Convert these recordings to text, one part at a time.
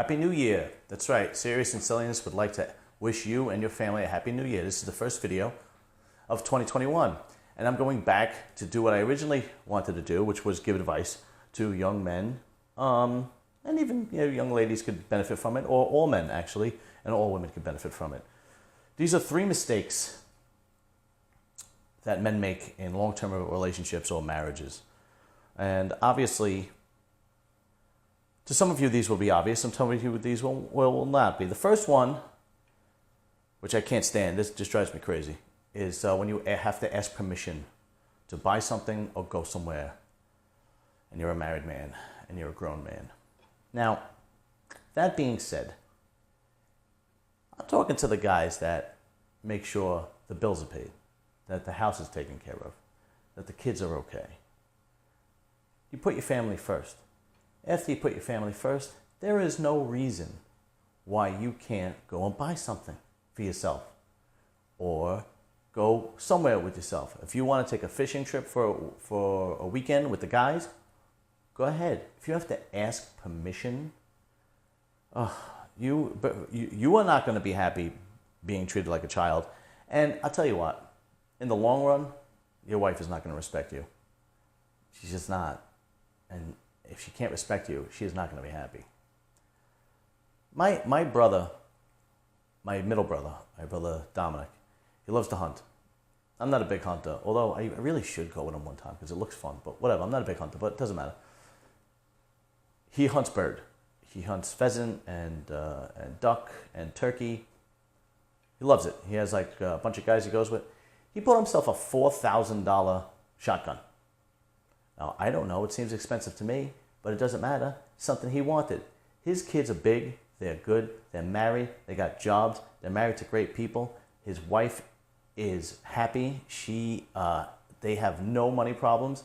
Happy New Year. That's right. Serious and Silliness would like to wish you and your family a Happy New Year. This is the first video of 2021. And I'm going back to do what I originally wanted to do, which was give advice to young men. And even young ladies could benefit from it, or all men actually, and all women could benefit from it. These are 3 mistakes that men make in long-term relationships or marriages. And obviously, to some of you, these will be obvious. Some of you, these will not be. The first one, which I can't stand, this just drives me crazy, is when you have to ask permission to buy something or go somewhere, and you're a married man, and you're a grown man. Now, that being said, I'm talking to the guys that make sure the bills are paid, that the house is taken care of, that the kids are okay. You put your family first. After you put your family first, there is no reason why you can't go and buy something for yourself or go somewhere with yourself. If you want to take a fishing trip for a weekend with the guys, go ahead. If you have to ask permission, you are not going to be happy being treated like a child. And I'll tell you what, in the long run, your wife is not going to respect you. She's just not. And if she can't respect you, she is not going to be happy. My brother, my middle brother, my brother Dominic, he loves to hunt. I'm not a big hunter, although I really should go with him one time because it looks fun. But whatever, I'm not a big hunter, but it doesn't matter. He hunts bird. He hunts pheasant and duck and turkey. He loves it. He has like a bunch of guys he goes with. He bought himself a $4,000 shotgun. Now, I don't know. It seems expensive to me, but it doesn't matter. Something he wanted. His kids are big. They're good. They're married. They got jobs. They're married to great people. His wife is happy. They have no money problems.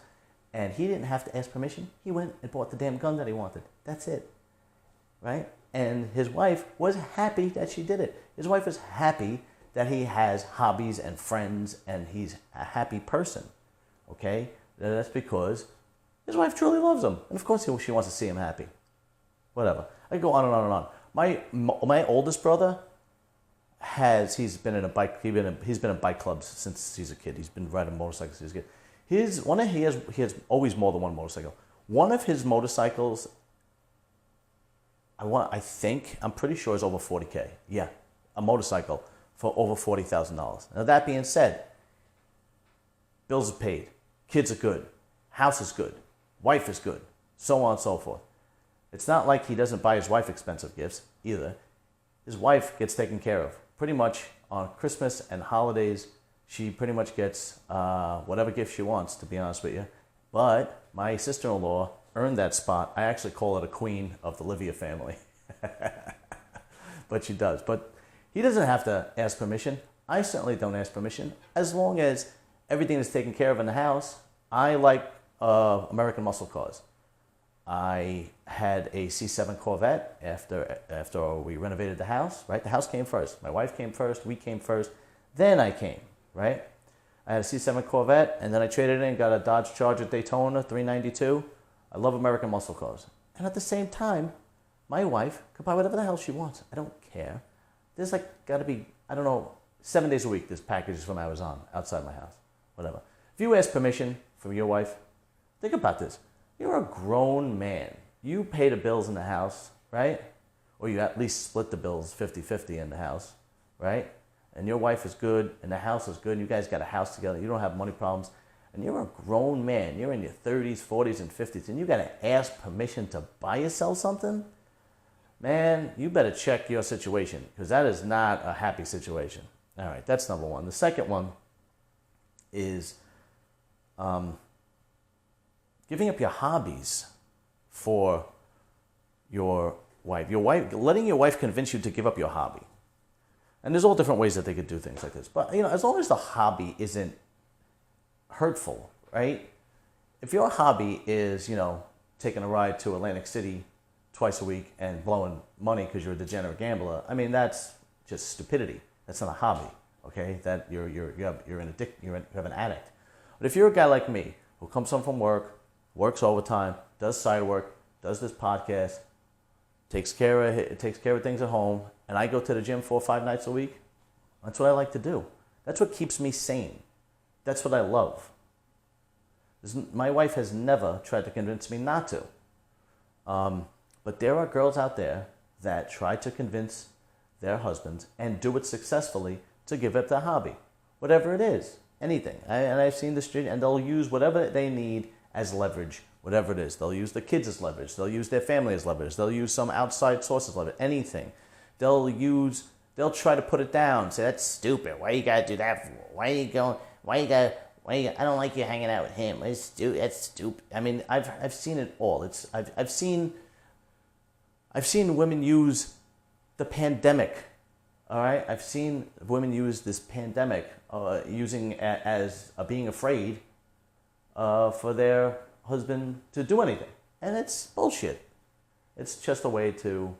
And he didn't have to ask permission. He went and bought the damn gun that he wanted. That's it. Right? And his wife was happy that she did it. His wife is happy that he has hobbies and friends and he's a happy person. Okay? That's because his wife truly loves him. And of course she wants to see him happy. Whatever. I go on and on and on. My oldest brother he's been in bike clubs since he's a kid. He has always more than one motorcycle. One of his motorcycles, I'm pretty sure is over $40K. Yeah, a motorcycle for over $40,000. Now that being said, bills are paid, kids are good, house is good, wife is good, so on and so forth. It's not like he doesn't buy his wife expensive gifts either. His wife gets taken care of. Pretty much on Christmas and holidays, she pretty much gets whatever gift she wants, to be honest with you. But my sister-in-law earned that spot. I actually call it a queen of the Livia family. But she does. But he doesn't have to ask permission. I certainly don't ask permission. As long as everything is taken care of in the house. I like American muscle cars. I had a C7 Corvette after we renovated the house, right? The house came first. My wife came first. We came first. Then I came, right? I had a C7 Corvette, and then I traded in and got a Dodge Charger Daytona 392. I love American muscle cars. And at the same time, my wife could buy whatever the hell she wants. I don't care. There's got to be, 7 days a week there's packages from Amazon outside my house. Whatever. If you ask permission from your wife, think about this. You're a grown man. You pay the bills in the house, right? Or you at least split the bills 50-50 in the house, right? And your wife is good, and the house is good, and you guys got a house together, you don't have money problems, and you're a grown man, you're in your 30s, 40s, and 50s, and you got to ask permission to buy yourself something? Man, you better check your situation, because that is not a happy situation. All right, that's number one. The second one is giving up your hobbies for your wife. Letting your wife convince you to give up your hobby. And there's all different ways that they could do things like this. But, as long as the hobby isn't hurtful, right? If your hobby is, taking a ride to Atlantic City twice a week and blowing money because you're a degenerate gambler, that's just stupidity. That's not a hobby, okay? That you have an addict. But if you're a guy like me who comes home from work, works overtime, does side work, does this podcast, takes care of things at home, and I go to the gym 4 or 5 nights a week. That's what I like to do. That's what keeps me sane. That's what I love. My wife has never tried to convince me not to. But there are girls out there that try to convince their husbands and do it successfully to give up their hobby. Whatever it is, anything. And I've seen the street, and they'll use whatever they need as leverage, whatever it is. They'll use the kids as leverage. They'll use their family as leverage. They'll use some outside source as leverage, anything. They'll try to put it down, say, that's stupid. Why you gotta do that for? I don't like you hanging out with him. That's stupid. I mean, I've seen it all. I've seen women use the pandemic. All right, I've seen women use this pandemic, using as being afraid for their husband to do anything, and it's bullshit. It's just a way to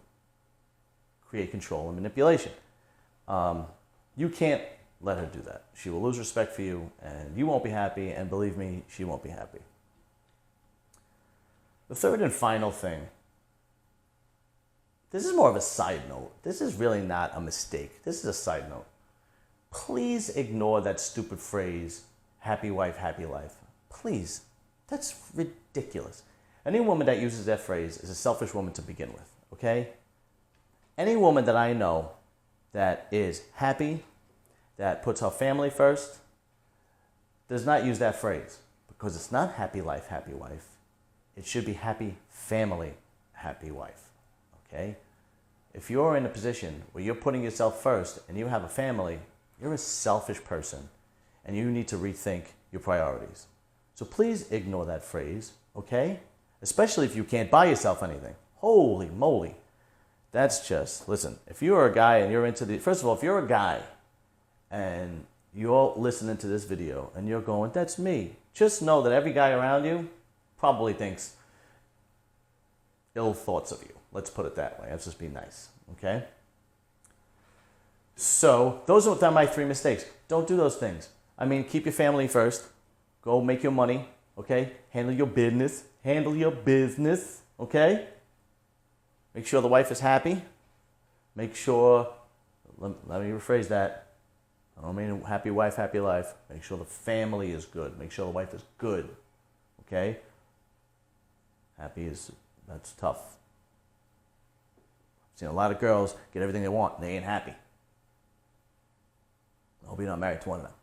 create control and manipulation. You can't let her do that. She will lose respect for you, and you won't be happy, and believe me, she won't be happy. The third and final thing, this is more of a side note. This is really not a mistake. This is a side note. Please ignore that stupid phrase, happy wife, happy life. Please. That's ridiculous. Any woman that uses that phrase is a selfish woman to begin with, okay? Any woman that I know that is happy, that puts her family first, does not use that phrase, because it's not happy life, happy wife. It should be happy family, happy wife. Okay? If you're in a position where you're putting yourself first and you have a family, you're a selfish person and you need to rethink your priorities. So please ignore that phrase, okay? Especially if you can't buy yourself anything. Holy moly. That's just, listen, if you're a guy and you're into first of all, if you're a guy and you're listening to this video and you're going, that's me, just know that every guy around you probably thinks ill thoughts of you. Let's put it that way. Let's just be nice, okay? So those are my 3 mistakes. Don't do those things. I mean, keep your family first. Go make your money, okay? Handle your business. Okay? Make sure the wife is happy. Make sure, let me rephrase that. I don't mean happy wife, happy life. Make sure the family is good. Make sure the wife is good, okay? That's tough. I've seen a lot of girls get everything they want and they ain't happy. I hope you're not married to one of them.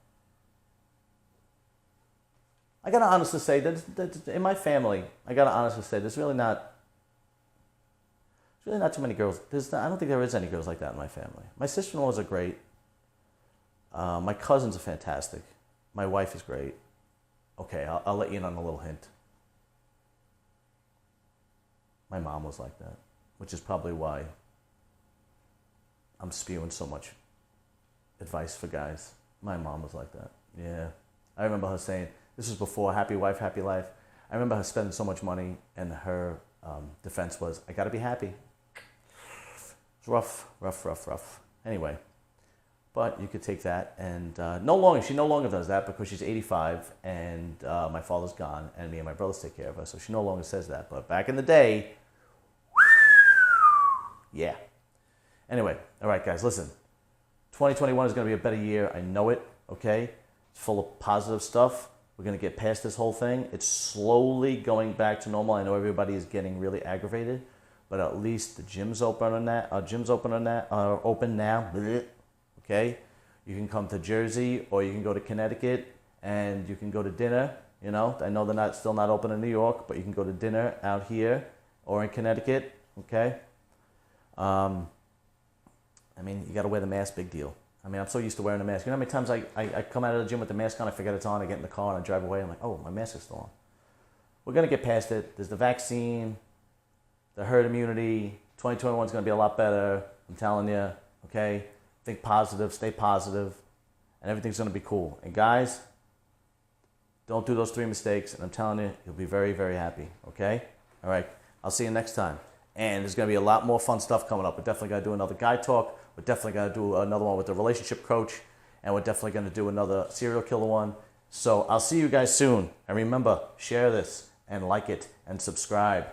I gotta honestly say that in my family, there's really not too many girls. I don't think there is any girls like that in my family. My sister-in-laws are great. My cousins are fantastic. My wife is great. Okay, I'll let you in on a little hint. My mom was like that, which is probably why I'm spewing so much advice for guys. My mom was like that. Yeah. I remember her saying, this was before happy wife, happy life. I remember her spending so much money, and her defense was, I gotta be happy. It's rough. Anyway, but you could take that, and she no longer does that because she's 85, and my father's gone, and me and my brothers take care of her, so she no longer says that. But back in the day, yeah. Anyway, all right, guys, listen. 2021 is going to be a better year. I know it, okay? It's full of positive stuff. We're going to get past this whole thing. It's slowly going back to normal. I know everybody is getting really aggravated, but at least the gyms open now. Okay? You can come to Jersey or you can go to Connecticut and you can go to dinner. You know, I know they're still not open in New York, but you can go to dinner out here or in Connecticut. Okay? I mean, you got to wear the mask, big deal. I mean, I'm so used to wearing a mask. You know how many times I come out of the gym with the mask on, I forget it's on, I get in the car and I drive away, I'm like, oh, my mask is still on. We're going to get past it. There's the vaccine, the herd immunity. 2021 is going to be a lot better. I'm telling you, okay? Think positive, stay positive, and everything's going to be cool. And guys, don't do those 3 mistakes, and I'm telling you, you'll be very, very happy, okay? All right, I'll see you next time. And there's going to be a lot more fun stuff coming up. We're definitely going to do another guy talk. We're definitely going to do another one with the relationship coach. And we're definitely going to do another serial killer one. So I'll see you guys soon. And remember, share this and like it and subscribe.